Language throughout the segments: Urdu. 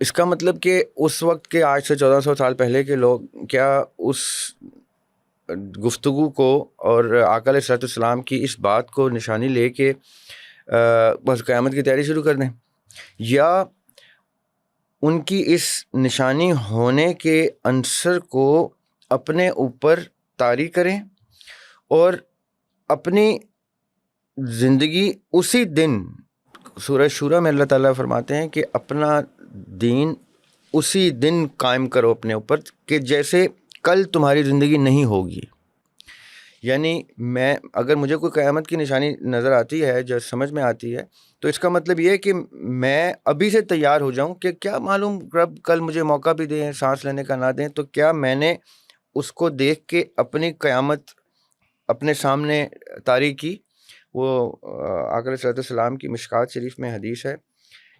اس کا مطلب کہ اس وقت کے آج سے 1400 سال پہلے کے لوگ کیا اس گفتگو کو اور آقا علیہ الصلوۃ والسلام کی اس بات کو نشانی لے کے بس قیامت کی تیاری شروع کر دیں، یا ان کی اس نشانی ہونے کے عنصر کو اپنے اوپر طاری کریں اور اپنی زندگی اسی دن، سورہ شورا میں اللہ تعالیٰ فرماتے ہیں کہ اپنا دین اسی دن قائم کرو اپنے اوپر کہ جیسے کل تمہاری زندگی نہیں ہوگی. یعنی میں اگر مجھے کوئی قیامت کی نشانی نظر آتی ہے جو سمجھ میں آتی ہے تو اس کا مطلب یہ ہے کہ میں ابھی سے تیار ہو جاؤں کہ کیا معلوم رب کل مجھے موقع بھی دیں، سانس لینے کا نہ دیں، تو کیا میں نے اس کو دیکھ کے اپنی قیامت اپنے سامنے طاری کی. وہ آقا علیہ السلام کی مشکات شریف میں حدیث ہے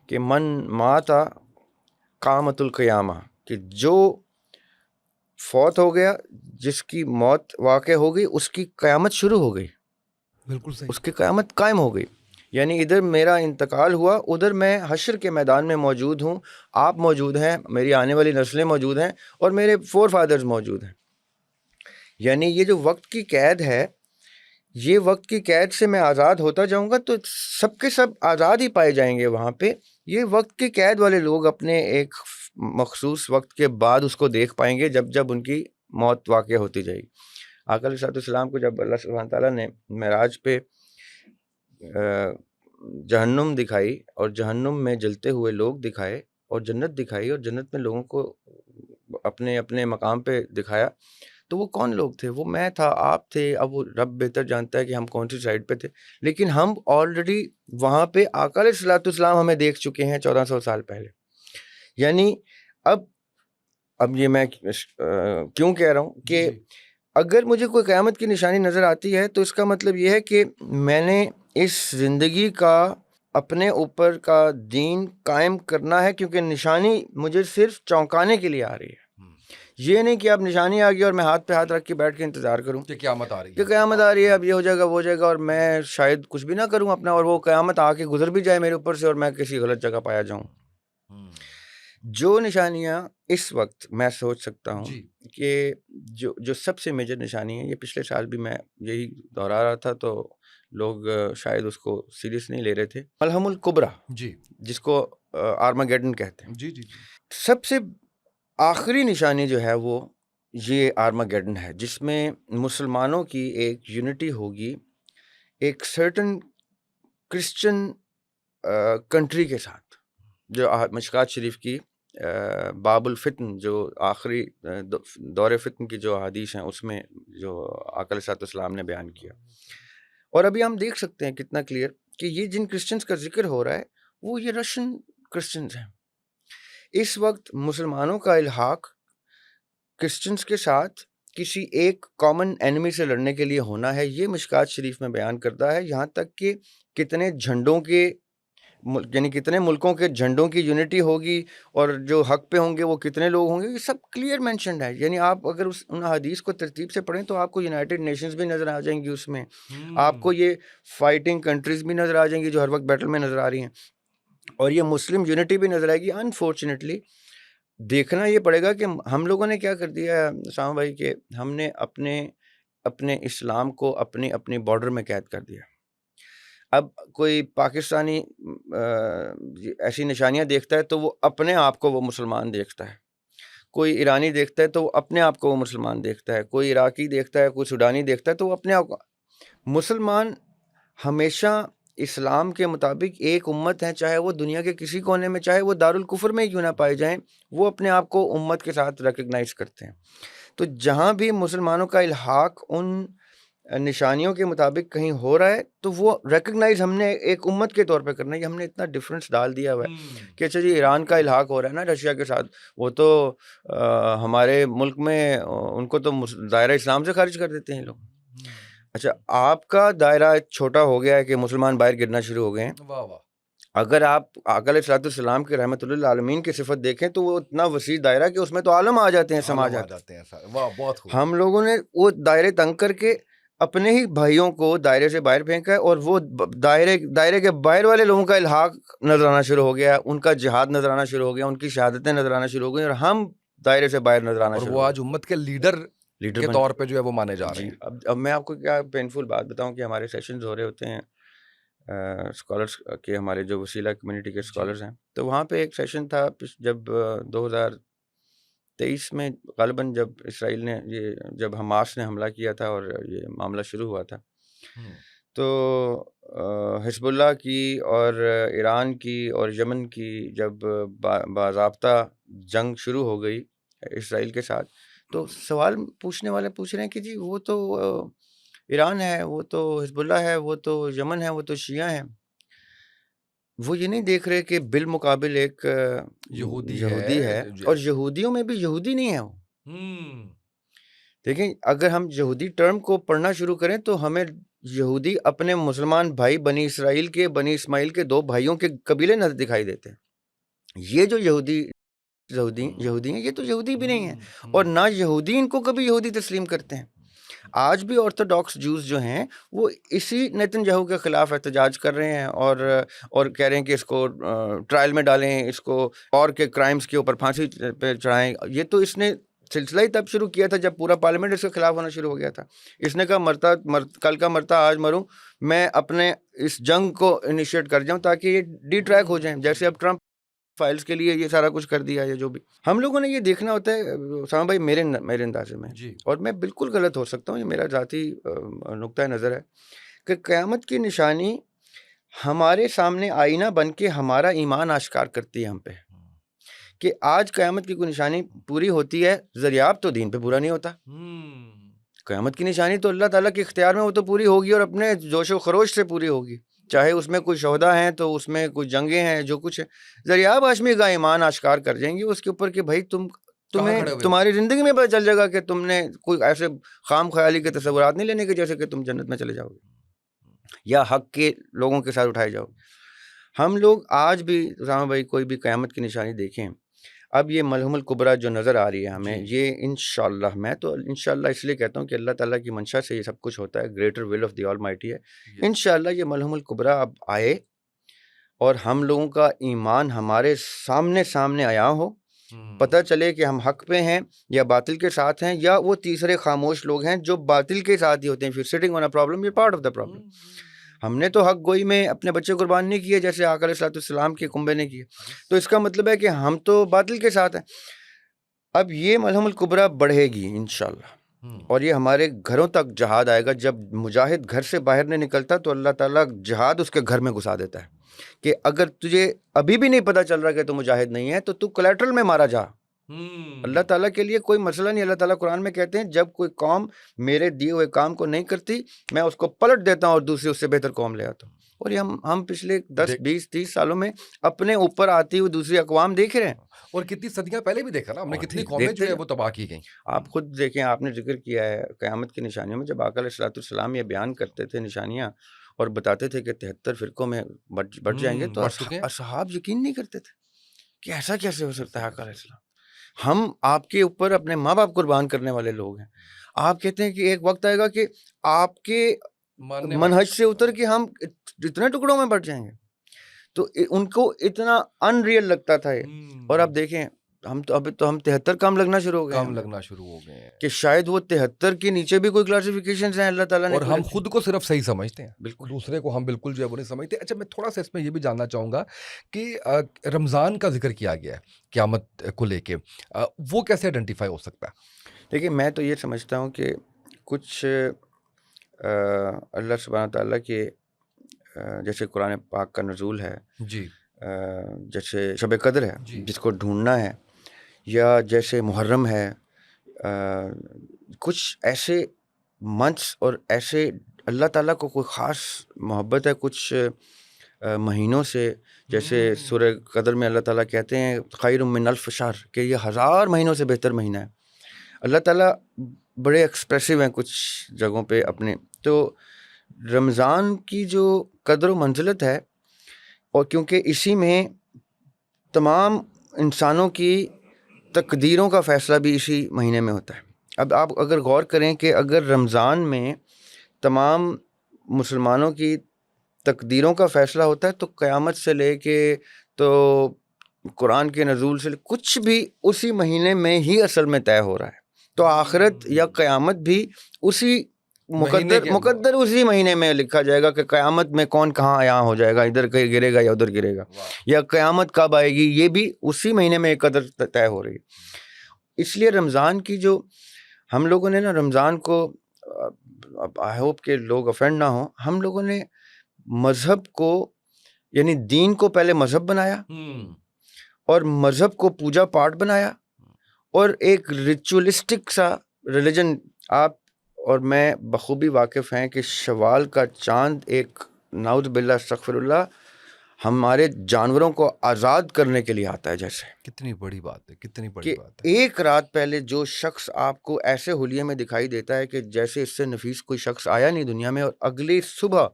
کہ من ماتا قامت القیامہ، کہ جو فوت ہو گیا، جس کی موت واقع ہو گئی، اس کی قیامت شروع ہو گئی، بالکل صحیح. اس کی قیامت قائم ہو گئی. یعنی ادھر میرا انتقال ہوا، ادھر میں حشر کے میدان میں موجود ہوں، آپ موجود ہیں، میری آنے والی نسلیں موجود ہیں اور میرے فور فادرز موجود ہیں. یعنی یہ جو وقت کی قید ہے، یہ وقت کی قید سے میں آزاد ہوتا جاؤں گا تو سب کے سب آزاد ہی پائے جائیں گے وہاں پہ. یہ وقت کی قید والے لوگ اپنے ایک مخصوص وقت کے بعد اس کو دیکھ پائیں گے جب جب ان کی موت واقع ہوتی جائے گی. آقا علیہ السلام کو جب اللہ سبحانہ تعالیٰ نے معراج پہ جہنم دکھائی اور جہنم میں جلتے ہوئے لوگ دکھائے اور جنت دکھائی اور جنت میں لوگوں کو اپنے اپنے مقام پہ دکھایا، تو وہ کون لوگ تھے؟ وہ میں تھا، آپ تھے. اب وہ رب بہتر جانتا ہے کہ ہم کون سی سائڈ پہ تھے، لیکن ہم آلریڈی وہاں پہ آقا علیہ الصلوۃ والسلام ہمیں دیکھ چکے ہیں 1400 سال پہلے. یعنی اب یہ میں کیوں کہہ رہا ہوں کہ اگر مجھے کوئی قیامت کی نشانی نظر آتی ہے تو اس کا مطلب یہ ہے کہ میں نے اس زندگی کا اپنے اوپر کا دین قائم کرنا ہے، کیونکہ نشانی مجھے صرف چونکانے کے لیے آ رہی ہے. یہ نہیں کہ اب نشانی آ گئی اور میں ہاتھ پہ ہاتھ رکھ کے بیٹھ کے انتظار کروں کہ قیامت آ رہی ہے، کہ قیامت آ رہی ہے، اب یہ ہو جائے گا وہ ہو جائے گا، اور میں شاید کچھ بھی نہ کروں اپنا، اور وہ قیامت آ کے گزر بھی جائے میرے اوپر سے اور میں کسی غلط جگہ پایا جاؤں. جو نشانیاں اس وقت میں سوچ سکتا ہوں کہ جو سب سے میجر نشانی ہے، یہ پچھلے سال بھی میں یہی دہرا رہا تھا تو لوگ شاید اس کو سیریس نہیں لے رہے تھے، ملحم الکبریٰ، جس کو آرماگیڈن کہتے ہیں. سب سے آخری نشانی جو ہے وہ یہ آرماگیڈن ہے، جس میں مسلمانوں کی ایک یونٹی ہوگی ایک سرٹن کرسچن کنٹری کے ساتھ. جو مشکات شریف کی باب الفتن، جو آخری دور فتن کی جو احادیث ہیں، اس میں جو آقا علیہ السلام نے بیان کیا. اور ابھی ہم دیکھ سکتے ہیں کتنا کلیئر کہ یہ جن کرسچنز کا ذکر ہو رہا ہے وہ یہ رشین کرسچنز ہیں. اس وقت مسلمانوں کا الحاق کرسچنز کے ساتھ کسی ایک کامن اینیمی سے لڑنے کے لیے ہونا ہے. یہ مشکات شریف میں بیان کرتا ہے، یہاں تک کہ کتنے جھنڈوں کے، یعنی کتنے ملکوں کے جھنڈوں کی یونٹی ہوگی اور جو حق پہ ہوں گے وہ کتنے لوگ ہوں گے، یہ سب کلیئر مینشنڈ ہے. یعنی آپ اگر ان حدیث کو ترتیب سے پڑھیں تو آپ کو یونائٹڈ نیشنز بھی نظر آ جائیں گی، اس میں آپ کو یہ فائٹنگ کنٹریز بھی نظر آ جائیں گی جو ہر وقت بیٹل میں نظر آ رہی ہیں، اور یہ مسلم یونٹی بھی نظر آئے گی. انفارچونیٹلی دیکھنا یہ پڑے گا کہ ہم لوگوں نے کیا کر دیا ہے اسامہ بھائی، کہ ہم نے اپنے اسلام کو اپنی بارڈر میں قید کر دیا. اب کوئی پاکستانی ایسی نشانیاں دیکھتا ہے تو وہ اپنے آپ کو وہ مسلمان دیکھتا ہے، کوئی ایرانی دیکھتا ہے تو وہ اپنے آپ کو وہ مسلمان دیکھتا ہے، کوئی عراقی دیکھتا ہے، کوئی سوڈانی دیکھتا ہے تو وہ اپنے آپ کو. مسلمان ہمیشہ اسلام کے مطابق ایک امت ہے، چاہے وہ دنیا کے کسی کونے میں، چاہے وہ دارالکفر میں کیوں نہ پائے جائیں، وہ اپنے آپ کو امت کے ساتھ ریکگنائز کرتے ہیں. تو جہاں بھی مسلمانوں کا الحاق ان نشانیوں کے مطابق کہیں ہو رہا ہے تو وہ ریکگنائز ہم نے ایک امت کے طور پہ کرنا ہے. یہ ہم نے اتنا ڈفرینس ڈال دیا ہوا ہے کہ اچھا جی ایران کا الحاق ہو رہا ہے نا رشیا کے ساتھ، وہ تو ہمارے ملک میں ان کو تو دائرہ اسلام سے خارج کر دیتے ہیں لوگ. اچھا آپ کا دائرہ چھوٹا ہو گیا ہے کہ مسلمان باہر گرنا شروع ہو گئے ہیں. اگر آپ آقا علیہ السلام کے رحمۃ اللہ العالمین کی صفت دیکھیں تو وہ اتنا وسیع دائرہ کہ اس میں تو عالم آ جاتے ہیں، سما جاتے ہیں. ہم لوگوں نے وہ دائرے تنگ کر کے اپنے ہی بھائیوں کو دائرے سے باہر پھینکا ہے, اور وہ دائرے کے باہر والے لوگوں کا الحاق نظر آنا شروع ہو گیا, ان کا جہاد نظر آنا شروع ہو گیا, ان کی شہادتیں نظر آنا شروع ہو گئی, اور ہم دائرے سے باہر نظر آنا اور شروع وہ ہو آج امت کے لیڈر لیڈر کے بن طور پہ جو ہے وہ مانے جا رہے جی. ہیں. اب میں آپ کو کیا پینفل بات بتاؤں کہ ہمارے سیشنز ہو رہے ہوتے ہیں اسکالرس کے, ہمارے جو وسیلہ کمیونٹی کے اسکالرس ہیں, تو وہاں پہ ایک سیشن تھا جب 2023 میں غالباً, جب اسرائیل نے جب حماس نے حملہ کیا تھا اور یہ معاملہ شروع ہوا تھا, تو حزب اللہ کی اور ایران کی اور یمن کی جب باضابطہ جنگ شروع ہو گئی اسرائیل کے ساتھ, تو سوال پوچھنے والے پوچھ رہے ہیں کہ جی وہ تو ایران ہے, وہ تو حزب اللہ ہے, وہ تو یمن ہے, وہ تو شیعہ ہیں. وہ یہ نہیں دیکھ رہے کہ بالمقابل ایک یہودی ہے, اور یہودیوں میں بھی یہودی نہیں ہے وہ. دیکھیں, اگر ہم یہودی ٹرم کو پڑھنا شروع کریں تو ہمیں یہودی اپنے مسلمان بھائی بنی اسرائیل کے, بنی اسماعیل کے 2 بھائیوں کے قبیلے نظر دکھائی دیتے ہیں. یہ جو یہودی ہیں, یہ تو یہودی بھی نہیں ہیں, اور نہ یہودی ان کو کبھی یہودی تسلیم کرتے ہیں. آج بھی آرتھوڈاکس جوز جو ہیں وہ اسی نیتن یاہو کے خلاف احتجاج کر رہے ہیں, اور کہہ رہے ہیں کہ اس کو ٹرائل میں ڈالیں, اس کو اور کے کرائمز کے اوپر پھانسی پہ چڑھائیں. یہ تو اس نے سلسلہ ہی تب شروع کیا تھا جب پورا پارلیمنٹ اس کے خلاف ہونا شروع ہو گیا تھا. اس نے کہا کل کا مرتا آج مروں, میں اپنے اس جنگ کو انیشیٹ کر جاؤں تاکہ یہ ڈی ٹریک ہو جائیں, جیسے اب ٹرمپ فائلز کے لیے یہ سارا کچھ کر دیا ہے. جو بھی ہم لوگوں نے یہ دیکھنا ہوتا ہے اسامہ بھائی, میرے اندازے میں, اور میں بالکل غلط ہو سکتا ہوں, یہ میرا ذاتی نقطۂ نظر ہے, کہ قیامت کی نشانی ہمارے سامنے آئینہ بن کے ہمارا ایمان آشکار کرتی ہے ہم پہ, کہ آج قیامت کی کوئی نشانی پوری ہوتی ہے, ذریعہ تو دین پہ پورا نہیں ہوتا. قیامت کی نشانی تو اللہ تعالیٰ کے اختیار میں, وہ تو پوری ہوگی اور اپنے جوش و خروش سے پوری ہوگی, چاہے اس میں کوئی شہداء ہیں تو اس میں کوئی جنگیں ہیں, جو کچھ ہے ذریعہ ہاشمی کا ایمان آشکار کر جائیں گے اس کے اوپر کہ بھائی تمہیں تمہاری زندگی میں پتہ چل جائے گا کہ تم نے کوئی ایسے خام خیالی کے تصورات نہیں لینے کے جیسے کہ تم جنت میں چلے جاؤ گے یا حق کے لوگوں کے ساتھ اٹھائے جاؤ. ہم لوگ آج بھی اسامہ بھائی کوئی بھی قیامت کی نشانی دیکھیں, اب یہ ملحم الکبریٰ جو نظر آ رہی ہے ہمیں, یہ انشاءاللہ, میں تو انشاءاللہ اس لیے کہتا ہوں کہ اللہ تعالیٰ کی منشا سے یہ سب کچھ ہوتا ہے, greater will of the all mighty ہے. انشاءاللہ یہ ملحم الکبریٰ اب آئے اور ہم لوگوں کا ایمان ہمارے سامنے آیا ہو, پتہ چلے کہ ہم حق پہ ہیں یا باطل کے ساتھ ہیں, یا وہ تیسرے خاموش لوگ ہیں جو باطل کے ساتھ ہی ہوتے ہیں. پھر سٹنگ آن اے پرابلم, یہ پارٹ آف دا پرابلم. ہم نے تو حق گوئی میں اپنے بچے قربان نہیں کیے جیسے آقا علیہ السلام کے کنبے نے کیے, تو اس کا مطلب ہے کہ ہم تو باطل کے ساتھ ہیں. اب یہ ملحم الکبریٰ بڑھے گی انشاءاللہ, اور یہ ہمارے گھروں تک جہاد آئے گا. جب مجاہد گھر سے باہر نہیں نکلتا تو اللہ تعالیٰ جہاد اس کے گھر میں گھسا دیتا ہے, کہ اگر تجھے ابھی بھی نہیں پتہ چل رہا کہ تو مجاہد نہیں ہے تو کولیٹرل میں مارا جا. اللہ تعالیٰ کے لیے کوئی مسئلہ نہیں. اللہ تعالیٰ قرآن میں کہتے ہیں جب کوئی قوم میرے دیے ہوئے کام کو نہیں کرتی, میں اس کو پلٹ دیتا ہوں اور دوسری اس سے بہتر قوم لے آتا ہوں. اور یہ ہم پچھلے 10 20 30 سالوں میں اپنے اوپر آتی ہوئی دوسری اقوام دیکھ رہے ہیں, اور کتنی صدیاں پہلے بھی دیکھا نا ہم نے, کتنی قومیں جو ہے وہ تباہ کی گئیں. آپ خود دیکھیں, آپ نے ذکر کیا ہے قیامت کی نشانیوں میں, جب آقا علیہ السلام یہ بیان کرتے تھے نشانیاں اور بتاتے تھے کہ 73 فرقوں میں بٹ جائیں گے, تو اصحاب یقین نہیں کرتے تھے کہ ایسا کیسے ہو سکتا ہے. آقا علیہ السلام, ہم آپ کے اوپر اپنے ماں باپ قربان کرنے والے لوگ ہیں. آپ کہتے ہیں کہ ایک وقت آئے گا کہ آپ کے منہج سے اتر کے ہم اتنے ٹکڑوں میں بٹ جائیں گے. تو ان کو اتنا ان ریئل لگتا تھا یہ, اور اب دیکھیں ہم 73 کم لگنا شروع ہو گئے ہیں کہ شاید وہ 73 کے نیچے بھی کوئی کلاسیفیکیشنز ہیں اللہ تعالیٰ نے, اور ہم خود کو صرف صحیح سمجھتے ہیں, بالکل دوسرے کو ہم بالکل جو ہے وہ نہیں سمجھتے. اچھا, میں تھوڑا سا اس میں یہ بھی جاننا چاہوں گا کہ رمضان کا ذکر کیا گیا ہے قیامت کو لے کے, وہ کیسے آئیڈینٹیفائی ہو سکتا ہے؟ دیکھیے, میں تو یہ سمجھتا ہوں کہ کچھ اللہ سبحانہ تعالیٰ کے جیسے قرآن پاک کا نزول ہے, جیسے شب قدر ہے جس کو ڈھونڈنا ہے, یا جیسے محرم ہے, کچھ ایسے منتھس اور ایسے اللہ تعالیٰ کو کوئی خاص محبت ہے کچھ مہینوں سے, جیسے سورہ قدر میں اللہ تعالیٰ کہتے ہیں خیر من الف شہر, کہ یہ 1000 مہینوں سے بہتر مہینہ ہے. اللہ تعالیٰ بڑے ایکسپریسو ہیں کچھ جگہوں پہ اپنے. تو رمضان کی جو قدر و منزلت ہے, اور کیونکہ اسی میں تمام انسانوں کی تقدیروں کا فیصلہ بھی اسی مہینے میں ہوتا ہے. اب آپ اگر غور کریں کہ اگر رمضان میں تمام مسلمانوں کی تقدیروں کا فیصلہ ہوتا ہے، تو قیامت سے لے کے تو قرآن کے نزول سے کچھ بھی اسی مہینے میں ہی اصل میں طے ہو رہا ہے. تو آخرت یا قیامت بھی اسی مقدر اسی مہینے میں لکھا جائے گا کہ قیامت میں کون کہاں یہاں ہو جائے گا، ادھر کہیں گرے گا یا ادھر گرے گا، یا قیامت کب آئے گی یہ بھی اسی مہینے میں ایک قدر طے ہو رہی ہے. اس لیے رمضان کی جو ہم لوگوں نے نا رمضان کو، آئی ہوپ کہ لوگ افینڈ نہ ہوں، ہم لوگوں نے مذہب کو یعنی دین کو پہلے مذہب بنایا اور مذہب کو پوجا پاٹ بنایا اور ایک ریچولسٹک سا ریلیجن. آپ اور میں بخوبی واقف ہیں کہ شوال کا چاند ایک نعوذ باللہ استغفر اللہ ہمارے جانوروں کو آزاد کرنے کے لیے آتا ہے. جیسے کتنی بڑی بات ہے، کتنی بڑی بات ہے. ایک رات پہلے جو شخص آپ کو ایسے حلیے میں دکھائی دیتا ہے کہ جیسے اس سے نفیس کوئی شخص آیا نہیں دنیا میں، اور اگلی صبح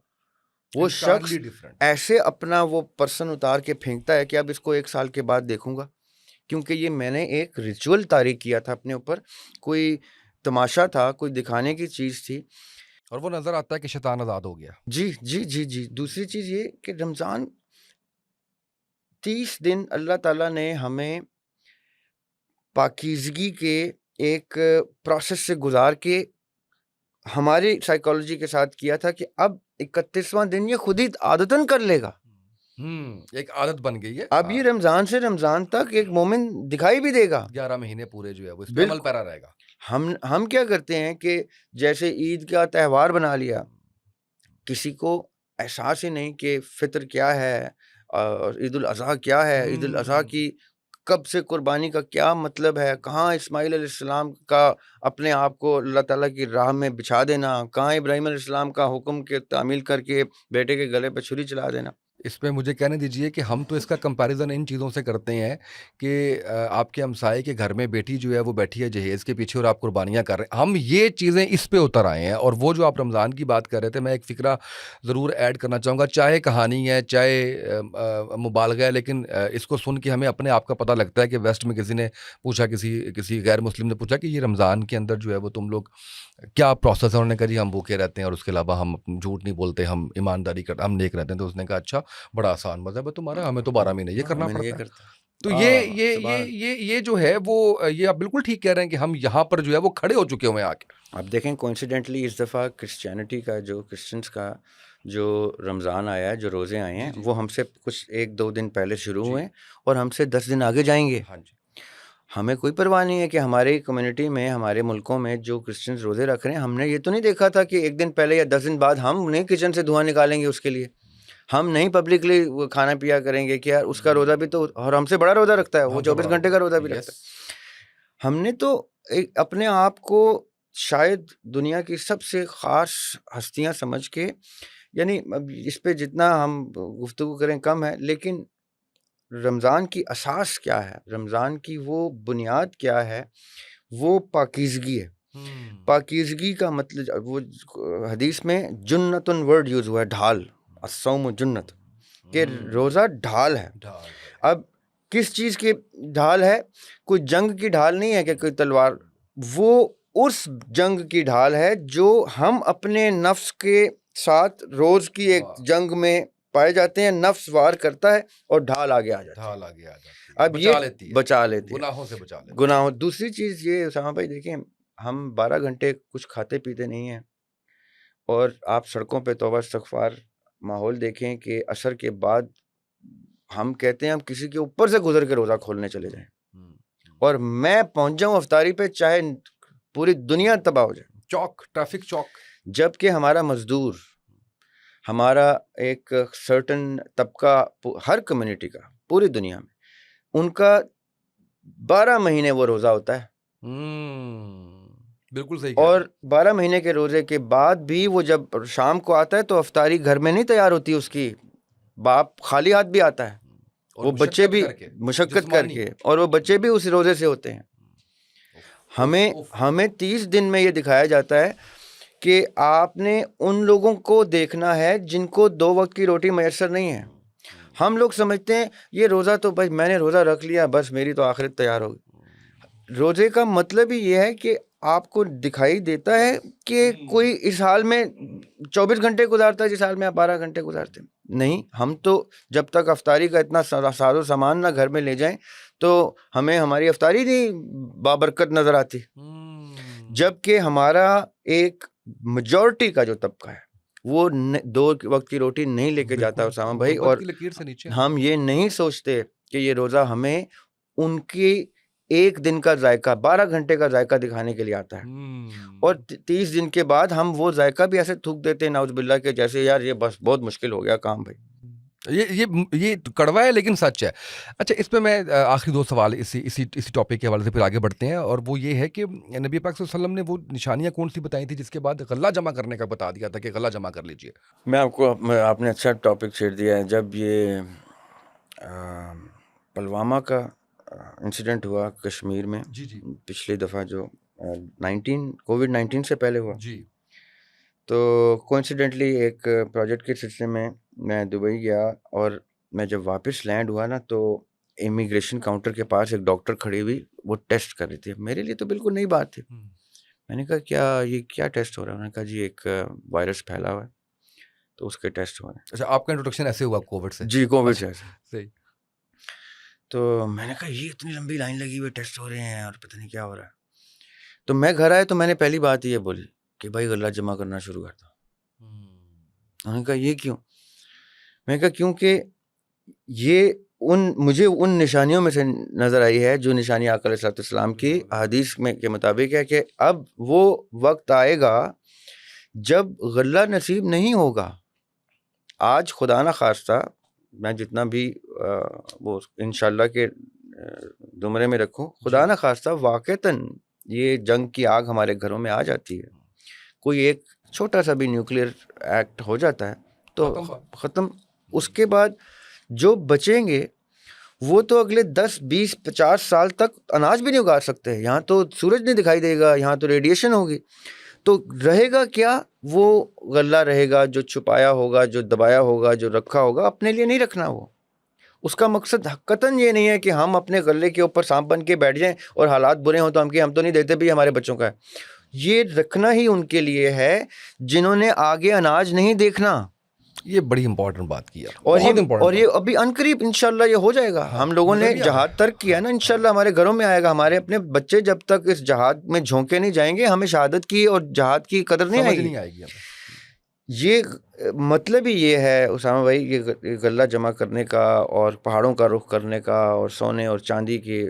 وہ شخص ایسے اپنا وہ پرسن اتار کے پھینکتا ہے کہ اب اس کو 1 سال کے بعد دیکھوں گا، کیونکہ یہ میں نے ایک ریچول طاری کیا تھا اپنے اوپر، کوئی تماشا تھا، کوئی دکھانے کی چیز تھی، اور وہ نظر آتا ہے کہ شیطان آزاد ہو گیا. جی جی جی جی. دوسری چیز یہ کہ رمضان 30 دن اللہ تعالیٰ نے ہمیں پاکیزگی کے ایک پروسیس سے گزار کے ہماری سائیکالوجی کے ساتھ کیا تھا کہ اب 31واں دن یہ خود ہی عادتاً کر لے گا. ایک عادت بن گئی ہے. اب یہ رمضان سے رمضان تک ایک مومن دکھائی بھی دے گا. 11 مہینے پورے جو ہے وہ اس پہ عمل پیرا رہے گا. ہم کیا کرتے ہیں کہ جیسے عید کا تہوار بنا لیا، کسی کو احساس ہی نہیں کہ فطر کیا ہے اور عید الاضحیٰ کیا ہے، عید الاضحیٰ کی کب سے قربانی کا کیا مطلب ہے، کہاں اسماعیل علیہ السلام کا اپنے آپ کو اللہ تعالیٰ کی راہ میں بچھا دینا، کہاں ابراہیم علیہ السلام کا حکم کے تعمیل کر کے بیٹے کے گلے پہ چھری چلا دینا. اس پہ مجھے کہنے دیجئے کہ ہم تو اس کا کمپیریزن ان چیزوں سے کرتے ہیں کہ آپ کے ہمسائے کے گھر میں بیٹی جو ہے وہ بیٹھی ہے جہیز کے پیچھے اور آپ قربانیاں کر رہے ہیں. ہم یہ چیزیں اس پہ اتر آئے ہیں. اور وہ جو آپ رمضان کی بات کر رہے تھے، میں ایک فکرہ ضرور ایڈ کرنا چاہوں گا، چاہے کہانی ہے چاہے مبالغہ ہے، لیکن اس کو سن کے ہمیں اپنے آپ کا پتہ لگتا ہے کہ ویسٹ میں کسی نے پوچھا، کسی غیر مسلم نے پوچھا کہ یہ رمضان کے اندر جو ہے وہ تم لوگ کیا پروسیس ہے. انہوں نے کہا جی ہم بھوکے رہتے ہیں اور اس کے علاوہ ہم جھوٹ نہیں بولتے، ہم ایمانداری کرتے، ہم نیک رہتے ہیں. تو اس نے کہا اچھا بڑا آسان مذہب ہے تمہارا، ہمیں تو 12 مہینے یہ کرنا پڑتا ہے. تو یہ جو ہے وہ یہ آپ بالکل ٹھیک کہہ رہے ہیں کہ ہم یہاں پر جو ہے وہ کھڑے ہو چکے ہوئے ہیں آ کے. آپ دیکھیں کوئنسیڈنٹلی اس دفعہ کرسچینٹی کا کرسچنس کا جو رمضان آیا ہے، جو روزے آئے ہیں، وہ ہم سے کچھ 1-2 دن پہلے شروع ہوئے اور ہم سے 10 دن آگے جائیں گے. ہاں جی. ہمیں کوئی پرواہ نہیں ہے کہ ہماری کمیونٹی میں، ہمارے ملکوں میں جو کرسچنز روزے رکھ رہے ہیں، ہم نے یہ تو نہیں دیکھا تھا کہ 1 دن پہلے یا 10 دن بعد ہم انہیں کچن سے دھواں نکالیں گے. اس کے لیے ہم نہیں پبلکلی کھانا پیا کریں گے کہ یار اس کا روزہ بھی تو، اور ہم سے بڑا روزہ رکھتا ہے، وہ 24 گھنٹے کا روزہ بھی رکھتا ہے. ہم نے تو اپنے آپ کو شاید دنیا کی سب سے خاص ہستیاں سمجھ کے، یعنی اس پہ جتنا ہم گفتگو کریں کم ہے، لیکن رمضان کی اساس کیا ہے، رمضان کی وہ بنیاد کیا ہے، وہ پاکیزگی ہے. پاکیزگی کا مطلب، وہ حدیث میں جنتن ورڈ یوز ہوا ہے، ڈھال، الصوم جنت، کہ روزہ ڈھال ہے. اب کس چیز کی ڈھال ہے؟ کوئی جنگ کی ڈھال نہیں ہے کہ کوئی تلوار، وہ اس جنگ کی ڈھال ہے جو ہم اپنے نفس کے ساتھ روز کی ایک جنگ میں پائے جاتے ہیں. نفس وار کرتا ہے اور ڈھال آگے آ جاتی ہے. اب یہ بچا لیتی ہے گناہوں سے، بچا لیتی ہے گناہوں. دوسری چیز یہ اسامہ بھائی دیکھیں، ہم 12 گھنٹے کچھ کھاتے پیتے نہیں ہیں، اور آپ سڑکوں پہ توبہ استغفار ماحول دیکھیں کہ عصر کے بعد ہم کہتے ہیں ہم کسی کے اوپر سے گزر کے روزہ کھولنے چلے جائیں، اور میں پہنچ جاؤں افطاری پہ چاہے پوری دنیا تباہ ہو جائے، چوک، ٹریفک چوک. جبکہ ہمارا مزدور، ہمارا ایک سرٹن طبقہ ہر کمیونٹی کا پوری دنیا میں، ان کا 12 مہینے وہ روزہ ہوتا ہے. بالکل صحیح. اور 12 مہینے کے روزے کے بعد بھی وہ جب شام کو آتا ہے تو افطاری گھر میں نہیں تیار ہوتی اس کی، باپ خالی ہاتھ بھی آتا ہے، وہ بچے بھی مشقت کر کے، اور وہ بچے بھی اس روزے سے ہوتے ہیں. ہمیں 30 دن میں یہ دکھایا جاتا ہے کہ آپ نے ان لوگوں کو دیکھنا ہے جن کو 2 وقت کی روٹی میسر نہیں ہے. ہم لوگ سمجھتے ہیں یہ روزہ تو بھائی میں نے روزہ رکھ لیا بس میری تو آخرت تیار ہوگی. روزے کا مطلب ہی یہ ہے کہ آپ کو دکھائی دیتا ہے کہ کوئی اس حال میں 24 گھنٹے گزارتا ہے جس حال میں آپ 12 گھنٹے گزارتے ہیں؟ نہیں، ہم تو جب تک افطاری کا اتنا ساز و سامان نہ گھر میں لے جائیں تو ہمیں ہماری افطاری نہیں بابرکت نظر آتی، جبکہ ہمارا ایک میجورٹی کا جو طبقہ ہے وہ 2 وقت کی روٹی نہیں لے کے جاتا اسامہ بھائی، اور ہم یہ نہیں سوچتے کہ یہ روزہ ہمیں ان کی ایک دن کا ذائقہ 12 گھنٹے کا ذائقہ دکھانے کے لیے آتا ہے، اور 30 دن کے بعد ہم وہ ذائقہ بھی ایسے تھوک دیتے ہیں نعوذ باللہ کہ جیسے یار یہ بس بہت مشکل ہو گیا کام بھائی۔ یہ کڑوا ہے لیکن سچ ہے۔ اچھا، اس پہ میں آخری 2 سوال اسی ٹاپک کے حوالے سے پھر آگے بڑھتے ہیں، اور وہ یہ ہے کہ نبی پاک صلی اللہ علیہ وسلم نے وہ نشانیاں کون سی بتائی تھی جس کے بعد غلہ جمع کرنے کا بتا دیا تھا کہ غلہ جمع کر لیجئے؟ آپ نے اچھا ٹاپک چھیڑ دیا ہے۔ جب یہ پلوامہ کا انسیڈنٹ ہوا کشمیر میں، جی جی پچھلی دفعہ جو کووڈ-19 سے پہلے ہوا، جی، تو کوئنسیڈنٹلی ایک پروجیکٹ کے سلسلے میں میں دبئی گیا، اور میں جب واپس لینڈ ہوا نا تو امیگریشن کاؤنٹر کے پاس ایک ڈاکٹر کھڑی ہوئی، وہ ٹیسٹ کر رہی تھی۔ میرے لیے تو بالکل نئی بات تھی۔ میں نے کہا یہ کیا ٹیسٹ ہو رہا ہے؟ انہوں نے کہا جی ایک وائرس پھیلا ہوا ہے تو اس کے ٹیسٹ ہو رہے ہیں۔ اچھا، آپ کا انٹروڈکشن ایسے ہوا کووڈ سے؟ جی، کووڈ سے ایسے۔ صحیح۔ تو میں نے کہا یہ اتنی لمبی لائن لگی ہوئی، ٹیسٹ ہو رہے ہیں اور پتہ نہیں کیا ہو رہا ہے۔ تو میں گھر آیا تو میں نے پہلی بات یہ بولی کہ بھائی غلہ جمع کرنا شروع کرتا ہوں۔ انہوں نے کہا یہ کیوں؟ میں نے کہا کیونکہ یہ مجھے ان نشانیوں میں سے نظر آئی ہے جو نشانی آقا علیہ السلام کی حدیث میں کے مطابق ہے کہ اب وہ وقت آئے گا جب غلہ نصیب نہیں ہوگا۔ آج خدا نہ خواستہ میں جتنا بھی وہ انشاءاللہ کے زمرے میں رکھوں، خدا نہ خواستہ واقعتاً یہ جنگ کی آگ ہمارے گھروں میں آ جاتی ہے، کوئی ایک چھوٹا سا بھی نیوکلیئر ایکٹ ہو جاتا ہے تو ختم۔ اس کے بعد جو بچیں گے وہ تو اگلے 10 20 50 سال تک اناج بھی نہیں اگا سکتے۔ یہاں تو سورج نہیں دکھائی دے گا، یہاں تو ریڈیشن ہوگی، تو رہے گا کیا؟ وہ غلہ رہے گا جو چھپایا ہوگا، جو دبایا ہوگا، جو رکھا ہوگا، اپنے لیے نہیں رکھنا۔ وہ اس کا مقصد حقیقتاً یہ نہیں ہے کہ ہم اپنے غلے کے اوپر سانپ بن کے بیٹھ جائیں اور حالات برے ہوں تو ہم تو نہیں دیتے بھی ہمارے بچوں کا ہے۔ یہ رکھنا ہی ان کے لیے ہے جنہوں نے آگے اناج نہیں دیکھنا۔ یہ بڑی امپورٹنٹ بات کی ہے، اور یہ ابھی عنقریب انشاءاللہ یہ ہو جائے گا۔ ہم لوگوں نے جہاد ترک کیا نا، انشاءاللہ ہمارے گھروں میں آئے گا۔ ہمارے اپنے بچے جب تک اس جہاد میں جھونکے نہیں جائیں گے، ہمیں شہادت کی اور جہاد کی قدر نہیں آئے گی۔ یہ مطلب ہی یہ ہے اسامہ بھائی، یہ غلہ جمع کرنے کا اور پہاڑوں کا رخ کرنے کا اور سونے اور چاندی کے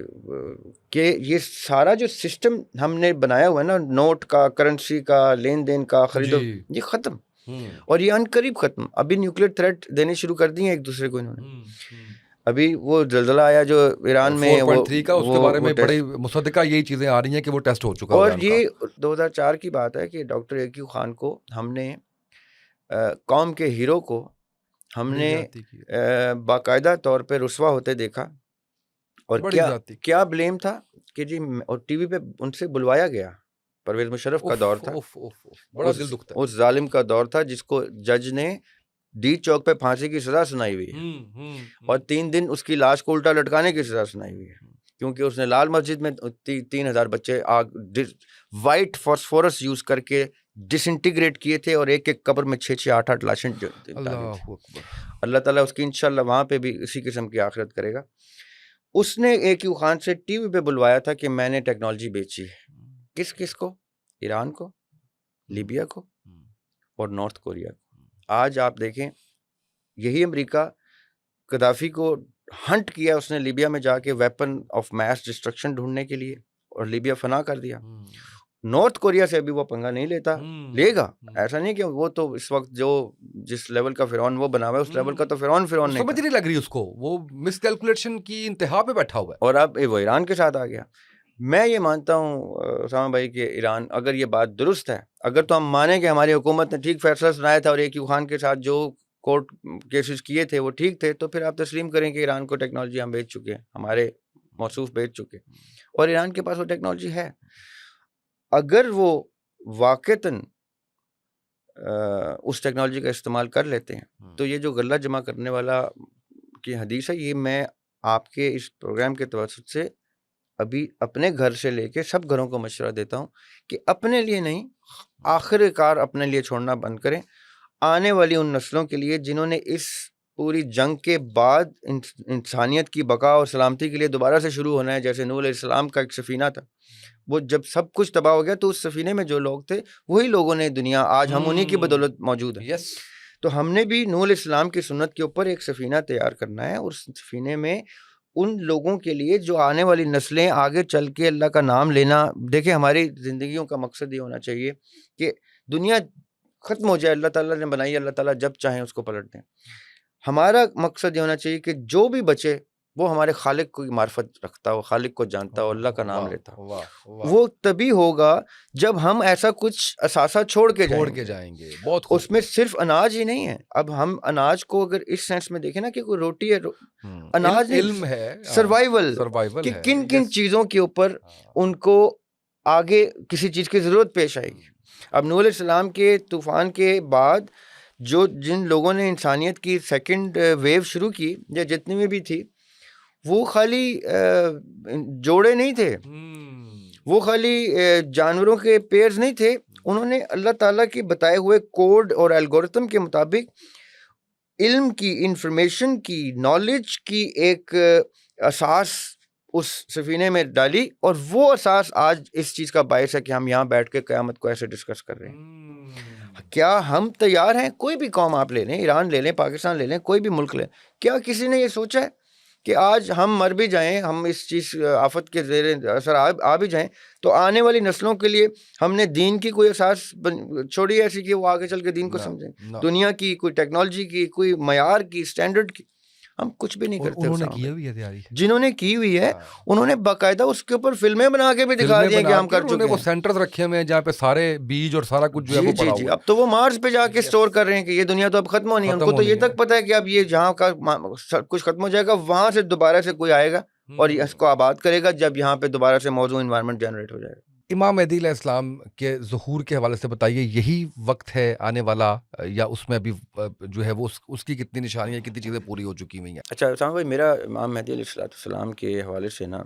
کہ یہ سارا جو سسٹم ہم نے بنایا ہوا ہے نا، نوٹ کا، کرنسی کا، لین دین کا، خرید و یہ ختم، اور یہ عنقریب ختم۔ ابھی نیوکلیئر تھریٹ دینے شروع کر دی ہیں ایک دوسرے کو انہوں نے۔ ابھی وہ زلزلہ آیا جو ایران میں 4.3 کا، اس کے بارے میں بڑی مصدقہ یہی چیزیں آ رہی ہیں کہ وہ ٹیسٹ ہو چکا ہے۔ اور یہ 2004 کی بات ہے کہ ڈاکٹر ایکیو خان کو ہم نے قوم کے ہیرو کو ہم نے باقاعدہ طور پہ رسوا ہوتے دیکھا، اور کیا بلیم تھا کہ جی، اور ٹی وی پہ ان سے بلوایا گیا۔ پرویز مشرف کا دور تھا، اس ظالم کا دور تھا جس کو جج نے ڈی چوک پہ پھانسی کی سزا سنائی ہوئی ہے، اور 3 دن اس کی لاش کو الٹا لٹکانے کی سزا سنائی ہوئی ہے، کیونکہ اس نے لال مسجد میں 3000 بچے وائٹ فاسفورس یوز کر کے ڈس انٹیگریٹ کیے تھے، اور ایک ایک قبر میں 6 8 لاشیں اللہ تعالیٰ اس کی انشاءاللہ وہاں پہ بھی اسی قسم کی آخرت کرے گا۔ اس نے ایکیو خان سے ٹی وی پہ بلوایا تھا کہ میں نے ٹیکنالوجی بیچی ہے۔ کس کو؟ ایران کو، لیبیا کو، اور نارتھ کوریا کو۔ آج آپ دیکھیں، یہی امریکہ قذافی کو ہنٹ کیا اس نے لیبیا میں جا کے ویپن آف میس ڈسٹرکشن ڈھونڈنے کے لیے، اور لیبیا فنا کر دیا۔ نارتھ کوریا سے ابھی وہ پنگا نہیں لیتا، لے گا، ایسا نہیں کہ وہ تو اس وقت جس لیول کا فرعون وہ بنا ہوا ہے، اس لیول کا تو فرعون نہیں، سمجھ نہیں لگ رہی اس کو، وہ مس کیلکولیشن کی انتہا پہ بیٹھا ہوا ہے، اور اب وہ ایران کے ساتھ آ گیا۔ میں یہ مانتا ہوں اسامہ بھائی کہ ایران، اگر یہ بات درست ہے، اگر تو ہم مانیں کہ ہماری حکومت نے ٹھیک فیصلہ سنایا تھا اور ایکیو خان کے ساتھ جو کورٹ کیسز کیے تھے وہ ٹھیک تھے، تو پھر آپ تسلیم کریں کہ ایران کو ٹیکنالوجی ہم بیچ چکے ہیں، ہمارے موصوف بیچ چکے، اور ایران کے پاس وہ ٹیکنالوجی ہے۔ اگر وہ واقعتاً اس ٹیکنالوجی کا استعمال کر لیتے ہیں تو یہ جو غلہ جمع کرنے والا کی حدیث ہے، یہ میں آپ کے اس پروگرام کے توسط سے ابھی اپنے گھر سے لے کے سب گھروں کو مشورہ دیتا ہوں کہ اپنے لیے نہیں، آخر کار اپنے لیے چھوڑنا بند کریں، آنے والی ان نسلوں کے لیے جنہوں نے اس پوری جنگ کے بعد انسانیت کی بقا اور سلامتی کے لیے دوبارہ سے شروع ہونا ہے. جیسے نوح علیہ السلام کا ایک سفینہ تھا، وہ جب سب کچھ تباہ ہو گیا تو اس سفینے میں جو لوگ تھے وہی لوگوں نے دنیا، آج ہم انہی کی بدولت موجود ہیں. یس. تو ہم نے بھی نوح علیہ السلام کی سنت کے اوپر ایک سفینہ تیار کرنا ہے، اور اس سفینے میں ان لوگوں کے لیے جو آنے والی نسلیں آگے چل کے اللہ کا نام لینا. دیکھیں ہماری زندگیوں کا مقصد یہ ہونا چاہیے کہ دنیا ختم ہو جائے، اللہ تعالیٰ نے بنائی، اللہ تعالیٰ جب چاہیں اس کو پلٹ دیں. ہمارا مقصد یہ ہونا چاہیے کہ جو بھی بچے وہ ہمارے خالق کو معرفت رکھتا ہو، خالق کو جانتا ہو، اللہ کا نام لیتا ہو. وہ تبھی ہوگا جب ہم ایسا کچھ اثاثہ چھوڑ کے جائیں گے. بہت اس میں صرف اناج ہی نہیں ہے. اب ہم اناج کو اگر اس سینس میں دیکھیں نا کہ کوئی روٹی ہے، اناج علم ہے، سروائیول کہ ہے. کن کن چیزوں کے اوپر ان کو آگے کسی چیز کی ضرورت پیش آئے گی. اب نوح علیہ السلام کے طوفان کے بعد جن لوگوں نے انسانیت کی سیکنڈ ویو شروع کی، یا جتنی بھی تھی، وہ خالی جوڑے نہیں تھے، وہ خالی جانوروں کے پیئرز نہیں تھے. انہوں نے اللہ تعالیٰ کے بتائے ہوئے کوڈ اور الگورتھم کے مطابق علم کی، انفارمیشن کی، نالج کی ایک اساس اس سفینے میں ڈالی، اور وہ اساس آج اس چیز کا باعث ہے کہ ہم یہاں بیٹھ کے قیامت کو ایسے ڈسکس کر رہے ہیں. کیا ہم تیار ہیں؟ کوئی بھی قوم آپ لے لیں، ایران لے لیں، پاکستان لے لیں، کوئی بھی ملک لیں، کیا کسی نے یہ سوچا ہے کہ آج ہم مر بھی جائیں، ہم اس چیز آفت کے زیر اثر آ بھی جائیں، تو آنے والی نسلوں کے لیے ہم نے دین کی کوئی اساس چھوڑی ہے ایسی کہ وہ آگے چل کے دین کو سمجھیں؟ دنیا کی کوئی ٹیکنالوجی کی، کوئی معیار کی، اسٹینڈرڈ کی، ہم کچھ بھی نہیں کرتے. انہوں نے کی ہوئی ہے تیاری، جنہوں نے کی ہوئی ہے انہوں نے باقاعدہ اس کے اوپر فلمیں بنا کے بھی دکھا دیا کہ ہم کر چکے ہیں. وہ سینٹرز رکھے ہوئے ہیں جہاں پہ سارے بیج اور سارا کچھ جو ہے وہ پڑا ہوا ہے. اب تو وہ مارس پہ جا کے اسٹور کر رہے ہیں کہ یہ دنیا تو اب ختم ہونی ہے. ان کو تو یہ تک پتہ ہے کہ اب یہ جہاں کا کچھ ختم ہو جائے گا، وہاں سے دوبارہ سے کوئی آئے گا اور اس کو آباد کرے گا جب یہاں پہ دوبارہ سے موضوع انوائرمنٹ جنریٹ ہو جائے گا. امام مہدی علیہ السلام کے ظہور کے حوالے سے بتائیے، یہی وقت ہے آنے والا، یا اس میں ابھی جو ہے وہ اس کی کتنی نشانیاں، کتنی چیزیں پوری ہو چکی ہوئی ہیں؟ اچھا اسامہ بھائی، میرا امام مہدی علیہ السلام کے حوالے سے نا